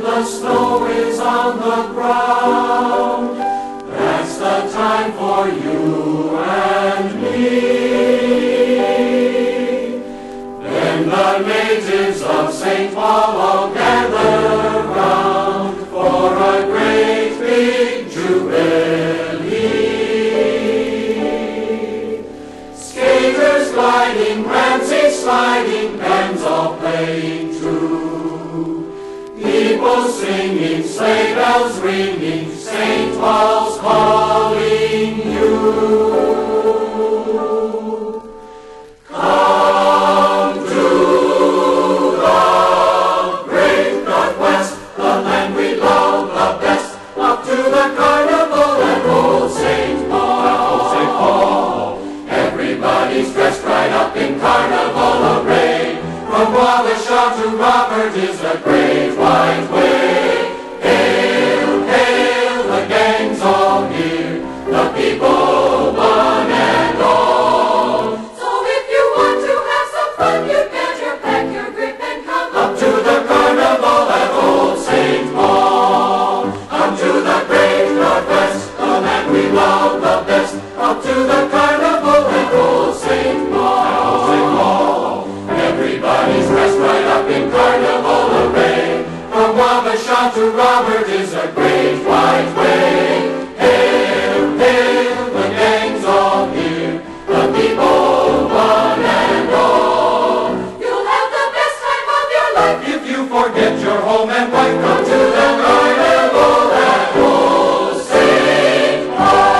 the snow is on the ground, that's the time for you and me. Then the natives of St. Paul all gather round for a great big jubilee. Skaters gliding, Ramsey sliding, bands all playing true. People singing, sleigh bells ringing, St. Paul's calling you. Come to the great Northwest, the land we love the best. Up to the carnival at Old St. Paul. Everybody's dressed right up in carnival array. From Wabasha to Robert is a great white way. Hail, hail, the gang's all here, the people one and all. So if you want to have some fun, you'd better pack your grip and come up to the carnival at Old St. Paul. Up to the great Northwest, the land we love the best. Up to the carnival at Old St. Paul. Everybody's dressed right up in carnival array. From Wabasha to Robert is a great white way. Hail, hail, the gang's all here, the people one and all. You'll have the best time of your life if you forget your home and wife. Come to the carnival at Old St. Paul.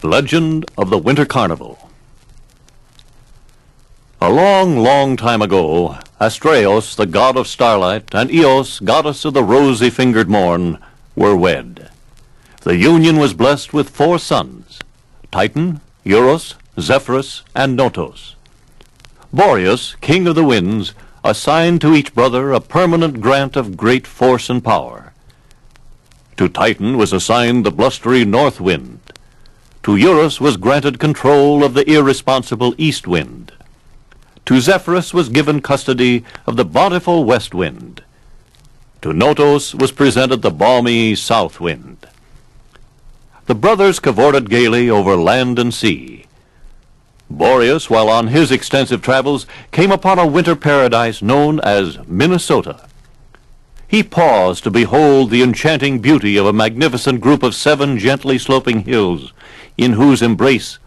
Legend of the Winter Carnival. A long, long time ago, Astraeus, the god of starlight, and Eos, goddess of the rosy-fingered morn, were wed. The union was blessed with 4 sons, Titan, Eurus, Zephyrus, and Notos. Boreas, king of the winds, assigned to each brother a permanent grant of great force and power. To Titan was assigned the blustery north wind. To Eurus was granted control of the irresponsible east wind. To Zephyrus was given custody of the bountiful west wind. To Notos was presented the balmy south wind. The brothers cavorted gaily over land and sea. Boreas, while on his extensive travels, came upon a winter paradise known as Minnesota. He paused to behold the enchanting beauty of a magnificent group of 7 gently sloping hills, in whose embrace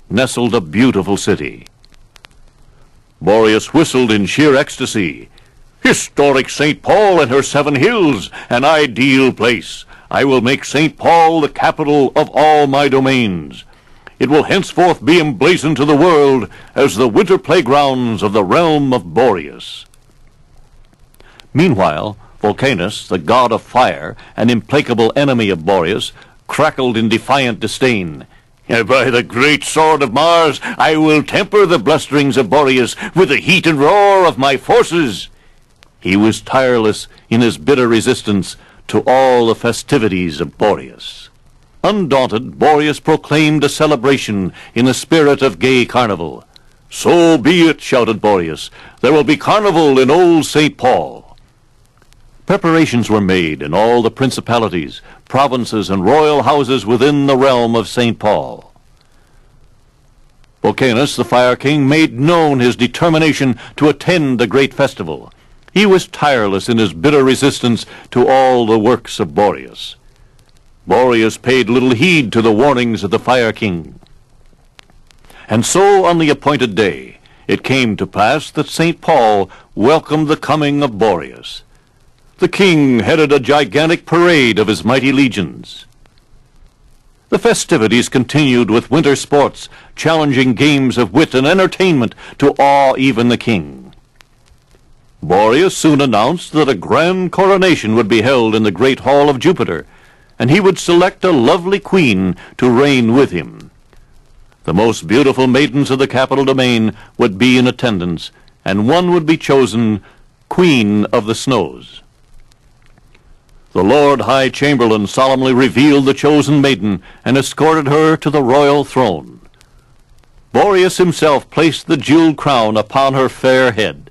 nestled a beautiful city. Boreas whistled in sheer ecstasy. "Historic St. Paul and her 7 hills, an ideal place. I will make St. Paul the capital of all my domains. It will henceforth be emblazoned to the world as the winter playgrounds of the realm of Boreas." Meanwhile, Vulcanus, the god of fire, an implacable enemy of Boreas, crackled in defiant disdain. "By the great sword of Mars, I will temper the blusterings of Boreas with the heat and roar of my forces." He was tireless in his bitter resistance to all the festivities of Boreas. Undaunted, Boreas proclaimed a celebration in the spirit of gay carnival. "So be it," shouted Boreas. "There will be carnival in old St. Paul." Preparations were made in all the principalities, provinces, and royal houses within the realm of St. Paul. Volcanus, the Fire King, made known his determination to attend the great festival. He was tireless in his bitter resistance to all the works of Boreas. Boreas paid little heed to the warnings of the Fire King. And so on the appointed day, it came to pass that St. Paul welcomed the coming of Boreas. The king headed a gigantic parade of his mighty legions. The festivities continued with winter sports, challenging games of wit and entertainment to awe even the king. Boreas soon announced that a grand coronation would be held in the great hall of Jupiter, and he would select a lovely queen to reign with him. The most beautiful maidens of the capital domain would be in attendance, and one would be chosen Queen of the Snows. The Lord High Chamberlain solemnly revealed the chosen maiden and escorted her to the royal throne. Boreas himself placed the jeweled crown upon her fair head.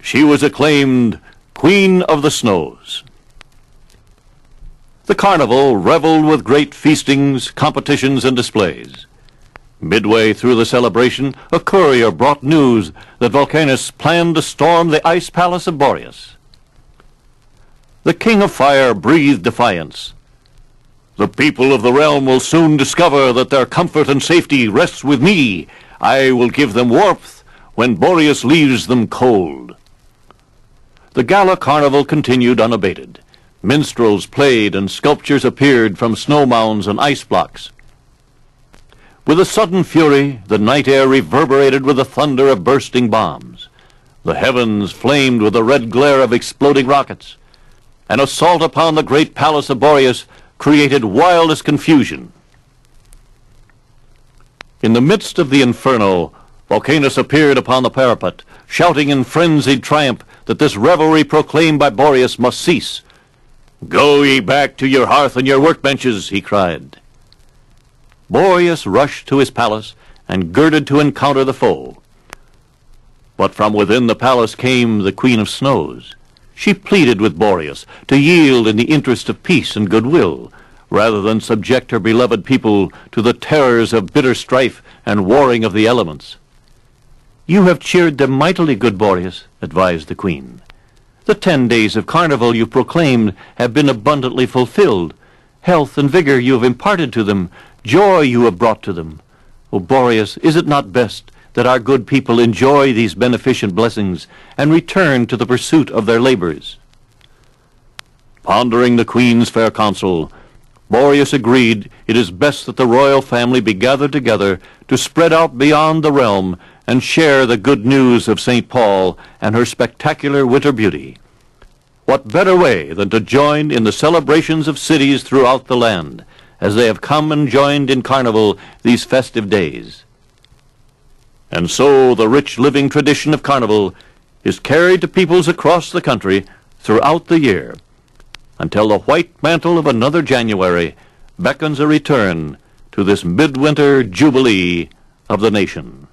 She was acclaimed Queen of the Snows. The carnival reveled with great feastings, competitions, and displays. Midway through the celebration, a courier brought news that Volcanus planned to storm the ice palace of Boreas. The King of Fire breathed defiance. "The people of the realm will soon discover that their comfort and safety rests with me. I will give them warmth when Boreas leaves them cold." The gala carnival continued unabated. Minstrels played and sculptures appeared from snow mounds and ice blocks. With a sudden fury, the night air reverberated with the thunder of bursting bombs. The heavens flamed with the red glare of exploding rockets. An assault upon the great palace of Boreas created wildest confusion. In the midst of the inferno, Volcanus appeared upon the parapet, shouting in frenzied triumph that this revelry proclaimed by Boreas must cease. "Go ye back to your hearth and your workbenches," he cried. Boreas rushed to his palace and girded to encounter the foe. But from within the palace came the Queen of Snows. She pleaded with Boreas to yield in the interest of peace and goodwill, rather than subject her beloved people to the terrors of bitter strife and warring of the elements. "You have cheered them mightily, good Boreas," advised the queen. "The 10 days of carnival you proclaimed have been abundantly fulfilled. Health and vigor you have imparted to them, joy you have brought to them. O Boreas, is it not best that our good people enjoy these beneficent blessings and return to the pursuit of their labors?" Pondering the queen's fair counsel, Boreas agreed it is best that the royal family be gathered together to spread out beyond the realm and share the good news of St. Paul and her spectacular winter beauty. What better way than to join in the celebrations of cities throughout the land, as they have come and joined in carnival these festive days? And so the rich living tradition of carnival is carried to peoples across the country throughout the year, until the white mantle of another January beckons a return to this midwinter jubilee of the nation.